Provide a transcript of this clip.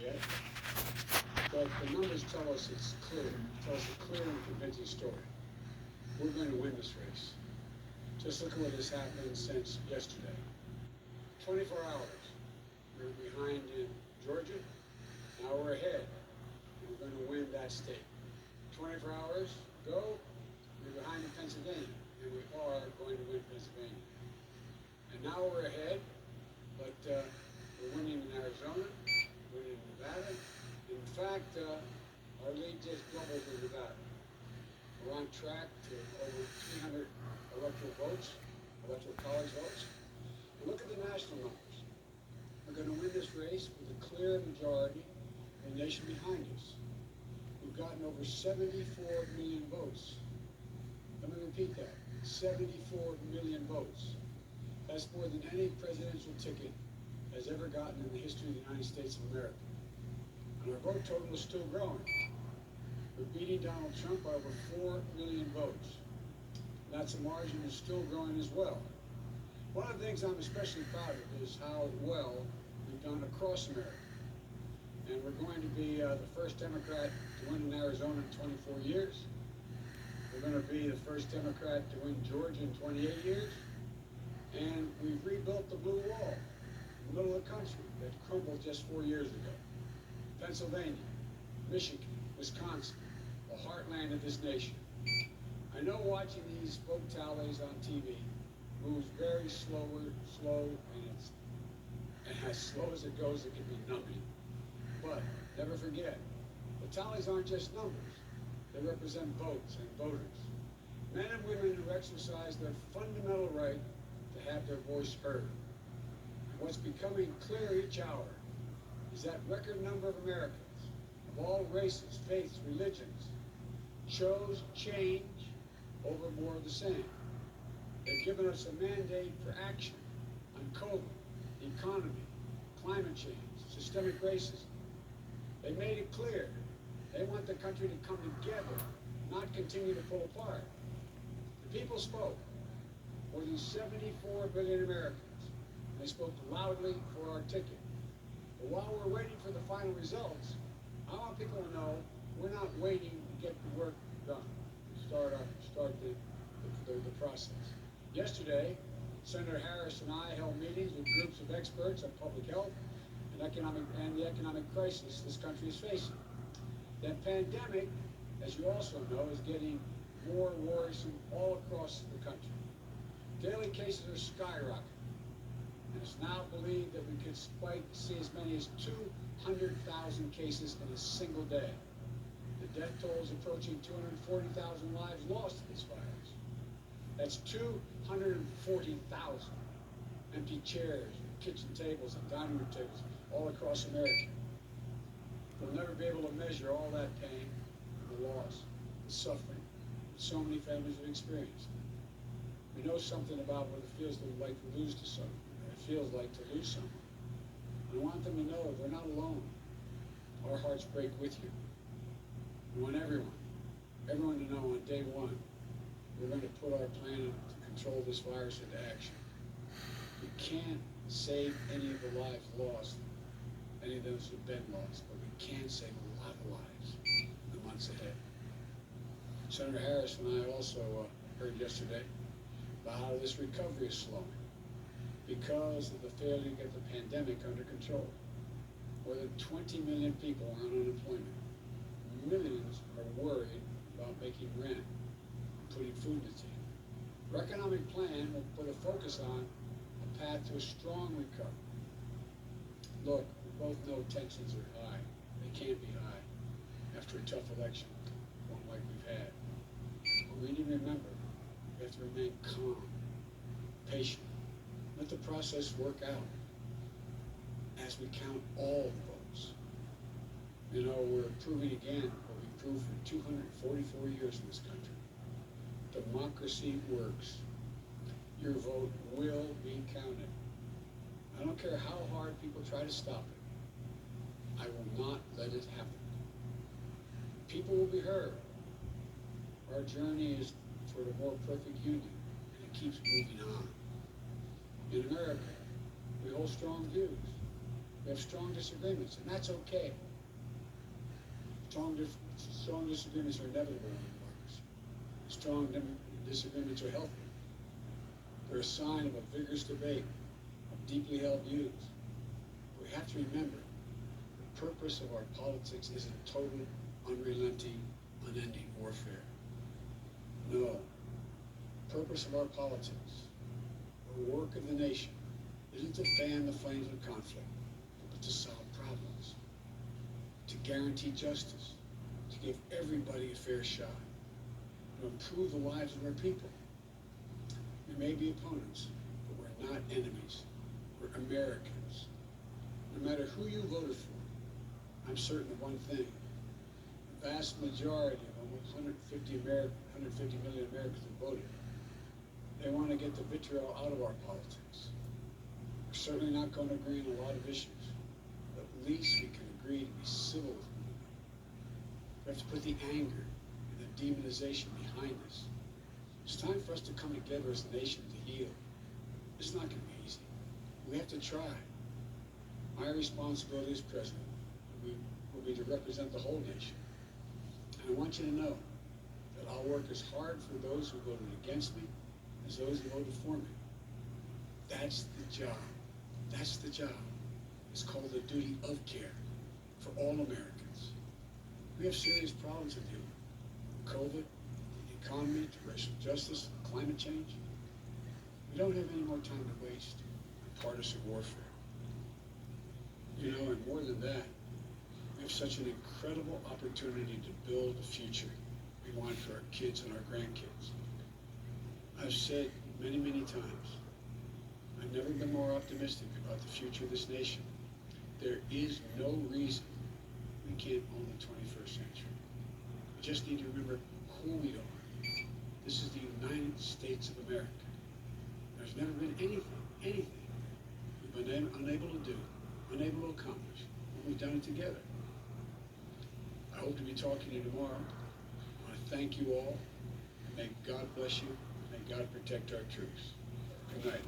yet, but the numbers tell us it's clear, tell us a clear and convincing story. We're going to win this race. Just look at what has happened since yesterday. 24 hours. We were behind in Georgia. Now we're ahead. And we're going to win that state. 24 hours ago, we were behind in Pennsylvania. And we are going to win Pennsylvania. And now we're ahead, but we're winning in Arizona, winning in Nevada. In fact, our lead just doubled in Nevada. We're on track to over 300 electoral votes, electoral college votes. And look at the national numbers. We're going to win this race with a clear majority of the nation behind us. We've gotten over 74 million votes. Let me repeat that, 74 million votes. That's more than any presidential ticket has ever gotten in the history of the United States of America. And our vote total is still growing. We're beating Donald Trump by over 4 million votes. That's a margin that's still growing as well. One of the things I'm especially proud of is how well we've done across America. And we're going to be the first Democrat to win in Arizona in 24 years. We're going to be the first Democrat to win Georgia in 28 years. And we've rebuilt the blue wall in the middle of the country that crumbled just 4 years ago. Pennsylvania, Michigan, Wisconsin, the heartland of this nation. I know watching these vote tallies on TV moves very slow, and as slow as it goes, it can be numbing. But never forget, the tallies aren't just numbers. They represent votes and voters. Men and women who exercise their fundamental right to have their voice heard. And what's becoming clear each hour is that record number of Americans of all races, faiths, religions chose change over more of the same. They've given us a mandate for action on COVID, the economy, climate change, systemic racism. They made it clear they want the country to come together, not continue to pull apart. The people spoke. More than 74 billion Americans. They spoke loudly for our ticket. But while we're waiting for the final results, I want people to know we're not waiting to get the work done, start the process. Yesterday, Senator Harris and I held meetings with groups of experts on public health and the economic crisis this country is facing. The pandemic, as you also know, is getting more worrisome all across the country. Daily cases are skyrocketing. And it's now believed that we could see as many as 200,000 cases in a single day. The death toll is approaching 240,000 lives lost to this virus. That's 240,000 empty chairs, kitchen tables, and dining room tables all across America. We'll never be able to measure all that pain, the loss, the suffering that so many families have experienced. We know something about what it feels like to lose to someone, what it feels like to lose someone. And I want them to know they're not alone. Our hearts break with you. We want everyone to know on day one, we're going to put our plan to control this virus into action. We can't save any of the lives lost, any of those who've been lost, but we can save a lot of lives in the months ahead. Senator Harris and I also heard yesterday about how this recovery is slowing because of the failure to get the pandemic under control. More than 20 million people are on unemployment. Millions are worried about making rent and putting food to the table. Our economic plan will put a focus on a path to a strong recovery. Look, we both know tensions are high. They can't be high after a tough election, one like we've had. But we need to remember, we have to remain calm, patient. Let the process work out as we count all the votes. You know, we're proving again what we proved for 244 years in this country. Democracy works. Your vote will be counted. I don't care how hard people try to stop it. I will not let it happen. People will be heard. Our journey is toward a more perfect union, and it keeps moving on. In America, we hold strong views. We have strong disagreements, and that's okay. Strong disagreements are inevitable in democracy. Disagreements are healthy. They're a sign of a vigorous debate, of deeply held views. We have to remember the purpose of our politics isn't total, unrelenting, unending warfare. No. The purpose of our politics, the work of the nation, isn't to fan the flames of conflict, but to solve problems, to guarantee justice, to give everybody a fair shot, to improve the lives of our people. We may be opponents, but we're not enemies. We're Americans. No matter who you voted for, I'm certain of one thing. The vast majority of almost 150 million Americans who voted, they want to get the vitriol out of our politics. We're certainly not going to agree on a lot of issues, but at least we can agree to be civil with one another. We have to put the anger and the demonization behind us. It's time for us to come together as a nation to heal. It's not going to be easy. We have to try. My responsibility as president will be to represent the whole nation. And I want you to know that I'll work as hard for those who voted against me as those who voted for me. That's the job. That's the job. It's called the duty of care for all Americans. We have serious problems to deal with. COVID, the economy, to racial justice, climate change. We don't have any more time to waste on partisan warfare. You know, and more than that, we have such an incredible opportunity to build the future we want for our kids and our grandkids. I've said many, many times, I've never been more optimistic about the future of this nation. There is no reason we can't own the 21st century. We just need to remember who we are. This is the United States of America. There's never been anything we've been unable to do, unable to accomplish, when we've done it together. I hope to be talking to you tomorrow. I want to thank you all. May God bless you. May God protect our troops. Good night.